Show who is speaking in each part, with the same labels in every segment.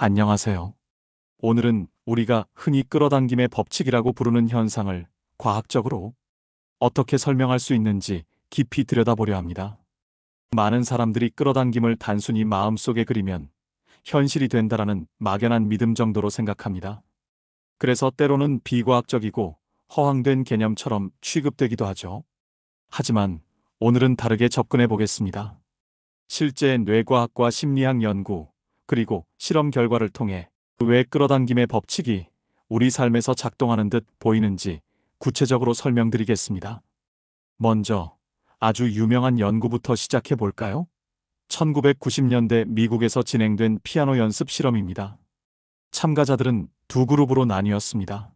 Speaker 1: 안녕하세요. 오늘은 우리가 흔히 끌어당김의 법칙이라고 부르는 현상을 과학적으로 어떻게 설명할 수 있는지 깊이 들여다보려 합니다. 많은 사람들이 끌어당김을 단순히 마음속에 그리면 현실이 된다라는 막연한 믿음 정도로 생각합니다. 그래서 때로는 비과학적이고 허황된 개념처럼 취급되기도 하죠. 하지만 오늘은 다르게 접근해 보겠습니다. 실제 뇌과학과 심리학 연구, 그리고 실험 결과를 통해 왜 끌어당김의 법칙이 우리 삶에서 작동하는 듯 보이는지 구체적으로 설명드리겠습니다. 먼저 아주 유명한 연구부터 시작해 볼까요? 1990년대 미국에서 진행된 피아노 연습 실험입니다. 참가자들은 두 그룹으로 나뉘었습니다.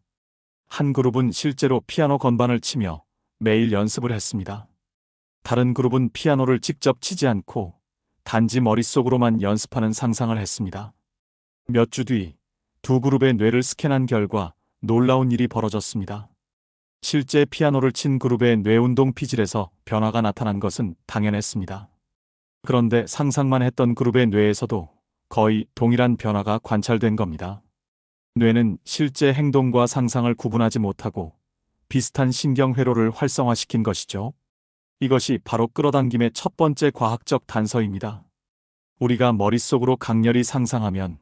Speaker 1: 한 그룹은 실제로 피아노 건반을 치며 매일 연습을 했습니다. 다른 그룹은 피아노를 직접 치지 않고 단지 머릿속으로만 연습하는 상상을 했습니다. 몇 주 뒤 두 그룹의 뇌를 스캔한 결과 놀라운 일이 벌어졌습니다. 실제 피아노를 친 그룹의 뇌운동 피질에서 변화가 나타난 것은 당연했습니다. 그런데 상상만 했던 그룹의 뇌에서도 거의 동일한 변화가 관찰된 겁니다. 뇌는 실제 행동과 상상을 구분하지 못하고 비슷한 신경 회로를 활성화시킨 것이죠. 이것이 바로 끌어당김의 첫 번째 과학적 단서입니다. 우리가 머릿속으로 강렬히 상상하면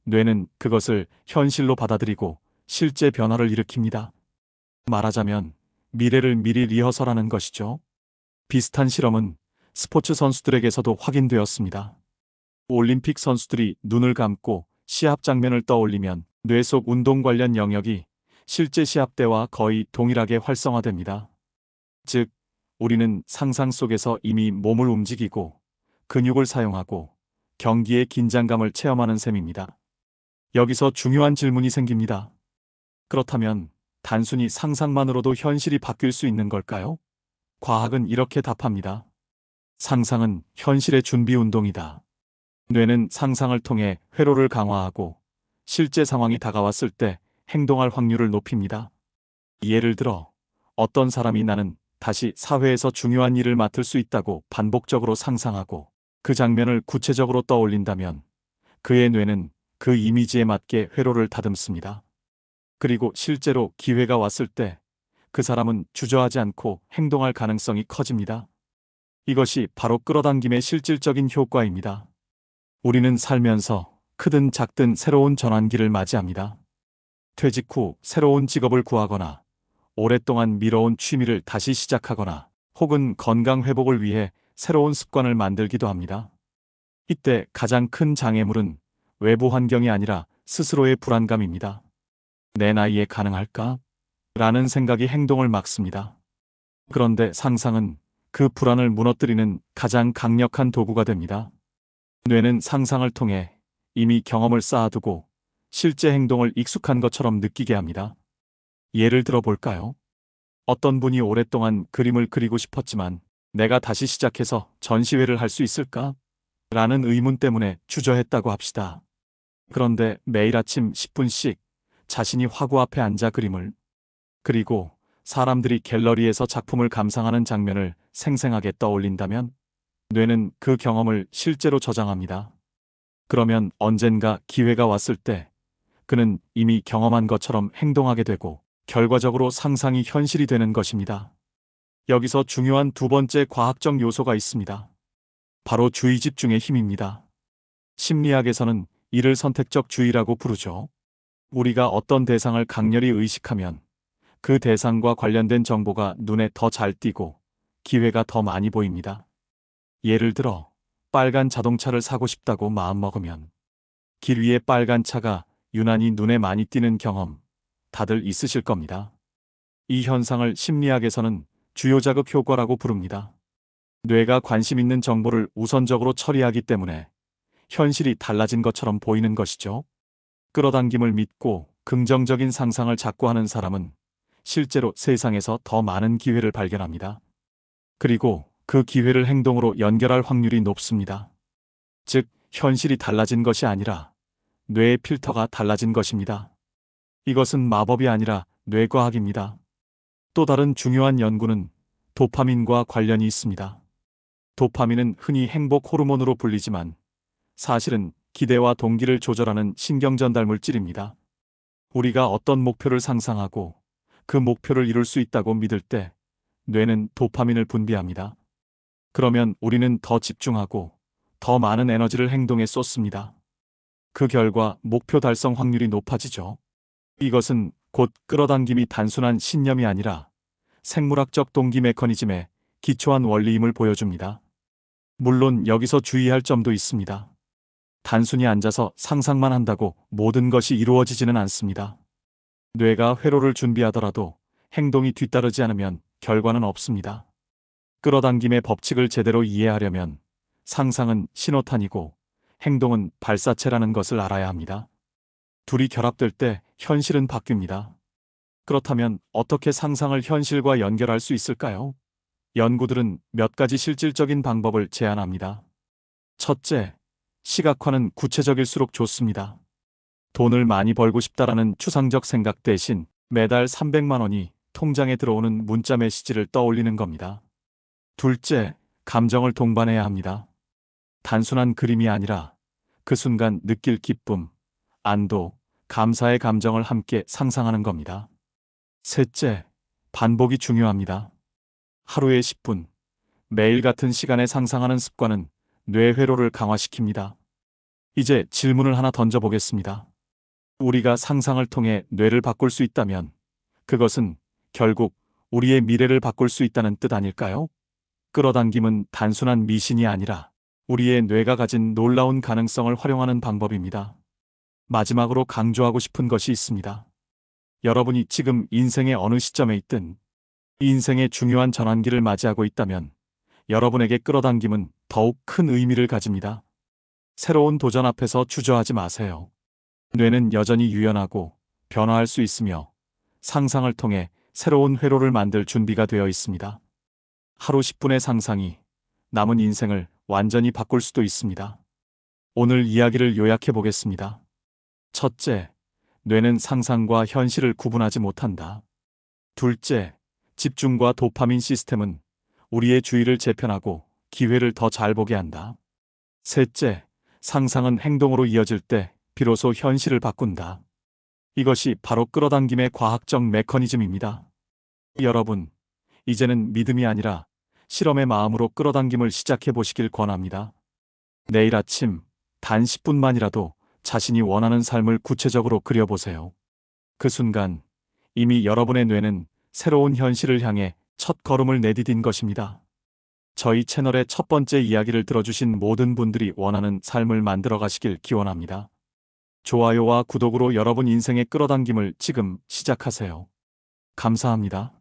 Speaker 1: 뇌는 그것을 현실로 받아들이고 실제 변화를 일으킵니다. 말하자면 미래를 미리 리허설하는 것이죠. 비슷한 실험은 스포츠 선수들에게서도 확인되었습니다. 올림픽 선수들이 눈을 감고 시합 장면을 떠올리면 뇌 속 운동 관련 영역이 실제 시합 때와 거의 동일하게 활성화됩니다. 즉, 우리는 상상 속에서 이미 몸을 움직이고 근육을 사용하고 경기의 긴장감을 체험하는 셈입니다. 여기서 중요한 질문이 생깁니다. 그렇다면 단순히 상상만으로도 현실이 바뀔 수 있는 걸까요? 과학은 이렇게 답합니다. 상상은 현실의 준비 운동이다. 뇌는 상상을 통해 회로를 강화하고 실제 상황이 다가왔을 때 행동할 확률을 높입니다. 예를 들어, 어떤 사람이 나는 다시 사회에서 중요한 일을 맡을 수 있다고 반복적으로 상상하고 그 장면을 구체적으로 떠올린다면 그의 뇌는 그 이미지에 맞게 회로를 다듬습니다. 그리고 실제로 기회가 왔을 때 그 사람은 주저하지 않고 행동할 가능성이 커집니다. 이것이 바로 끌어당김의 실질적인 효과입니다. 우리는 살면서 크든 작든 새로운 전환기를 맞이합니다. 퇴직 후 새로운 직업을 구하거나 오랫동안 미뤄온 취미를 다시 시작하거나 혹은 건강 회복을 위해 새로운 습관을 만들기도 합니다. 이때 가장 큰 장애물은 외부 환경이 아니라 스스로의 불안감입니다. 내 나이에 가능할까? 라는 생각이 행동을 막습니다. 그런데 상상은 그 불안을 무너뜨리는 가장 강력한 도구가 됩니다. 뇌는 상상을 통해 이미 경험을 쌓아두고 실제 행동을 익숙한 것처럼 느끼게 합니다. 예를 들어 볼까요? 어떤 분이 오랫동안 그림을 그리고 싶었지만 내가 다시 시작해서 전시회를 할 수 있을까? 라는 의문 때문에 주저했다고 합시다. 그런데 매일 아침 10분씩 자신이 화구 앞에 앉아 그림을 그리고 사람들이 갤러리에서 작품을 감상하는 장면을 생생하게 떠올린다면 뇌는 그 경험을 실제로 저장합니다. 그러면 언젠가 기회가 왔을 때 그는 이미 경험한 것처럼 행동하게 되고 결과적으로 상상이 현실이 되는 것입니다. 여기서 중요한 두 번째 과학적 요소가 있습니다. 바로 주의 집중의 힘입니다. 심리학에서는 이를 선택적 주의라고 부르죠. 우리가 어떤 대상을 강렬히 의식하면 그 대상과 관련된 정보가 눈에 더 잘 띄고 기회가 더 많이 보입니다. 예를 들어, 빨간 자동차를 사고 싶다고 마음먹으면 길 위에 빨간 차가 유난히 눈에 많이 띄는 경험, 다들 있으실 겁니다. 이 현상을 심리학에서는 주요자극 효과라고 부릅니다. 뇌가 관심 있는 정보를 우선적으로 처리하기 때문에 현실이 달라진 것처럼 보이는 것이죠. 끌어당김을 믿고 긍정적인 상상을 자꾸 하는 사람은 실제로 세상에서 더 많은 기회를 발견합니다. 그리고 그 기회를 행동으로 연결할 확률이 높습니다. 즉, 현실이 달라진 것이 아니라 뇌의 필터가 달라진 것입니다. 이것은 마법이 아니라 뇌과학입니다. 또 다른 중요한 연구는 도파민과 관련이 있습니다. 도파민은 흔히 행복 호르몬으로 불리지만 사실은 기대와 동기를 조절하는 신경전달 물질입니다. 우리가 어떤 목표를 상상하고 그 목표를 이룰 수 있다고 믿을 때 뇌는 도파민을 분비합니다. 그러면 우리는 더 집중하고 더 많은 에너지를 행동에 쏟습니다. 그 결과 목표 달성 확률이 높아지죠. 이것은 곧 끌어당김이 단순한 신념이 아니라 생물학적 동기 메커니즘의 기초한 원리임을 보여줍니다. 물론 여기서 주의할 점도 있습니다. 단순히 앉아서 상상만 한다고 모든 것이 이루어지지는 않습니다. 뇌가 회로를 준비하더라도 행동이 뒤따르지 않으면 결과는 없습니다. 끌어당김의 법칙을 제대로 이해하려면 상상은 신호탄이고 행동은 발사체라는 것을 알아야 합니다. 둘이 결합될 때 현실은 바뀝니다. 그렇다면 어떻게 상상을 현실과 연결할 수 있을까요? 연구들은 몇 가지 실질적인 방법을 제안합니다. 첫째, 시각화는 구체적일수록 좋습니다. 돈을 많이 벌고 싶다라는 추상적 생각 대신 매달 300만 원이 통장에 들어오는 문자 메시지를 떠올리는 겁니다. 둘째, 감정을 동반해야 합니다. 단순한 그림이 아니라 그 순간 느낄 기쁨, 안도, 감사의 감정을 함께 상상하는 겁니다. 셋째, 반복이 중요합니다. 하루에 10분, 매일 같은 시간에 상상하는 습관은 뇌 회로를 강화시킵니다. 이제 질문을 하나 던져보겠습니다. 우리가 상상을 통해 뇌를 바꿀 수 있다면 그것은 결국 우리의 미래를 바꿀 수 있다는 뜻 아닐까요? 끌어당김은 단순한 미신이 아니라 우리의 뇌가 가진 놀라운 가능성을 활용하는 방법입니다. 마지막으로 강조하고 싶은 것이 있습니다. 여러분이 지금 인생의 어느 시점에 있든 인생의 중요한 전환기를 맞이하고 있다면 여러분에게 끌어당김은 더욱 큰 의미를 가집니다. 새로운 도전 앞에서 주저하지 마세요. 뇌는 여전히 유연하고 변화할 수 있으며 상상을 통해 새로운 회로를 만들 준비가 되어 있습니다. 하루 10분의 상상이 남은 인생을 완전히 바꿀 수도 있습니다. 오늘 이야기를 요약해 보겠습니다. 첫째, 뇌는 상상과 현실을 구분하지 못한다. 둘째, 집중과 도파민 시스템은 우리의 주의를 재편하고 기회를 더 잘 보게 한다. 셋째, 상상은 행동으로 이어질 때 비로소 현실을 바꾼다. 이것이 바로 끌어당김의 과학적 메커니즘입니다. 여러분, 이제는 믿음이 아니라 실험의 마음으로 끌어당김을 시작해 보시길 권합니다. 내일 아침 단 10분만이라도 자신이 원하는 삶을 구체적으로 그려보세요. 그 순간 이미 여러분의 뇌는 새로운 현실을 향해 첫 걸음을 내디딘 것입니다. 저희 채널의 첫 번째 이야기를 들어주신 모든 분들이 원하는 삶을 만들어 가시길 기원합니다. 좋아요와 구독으로 여러분 인생의 끌어당김을 지금 시작하세요. 감사합니다.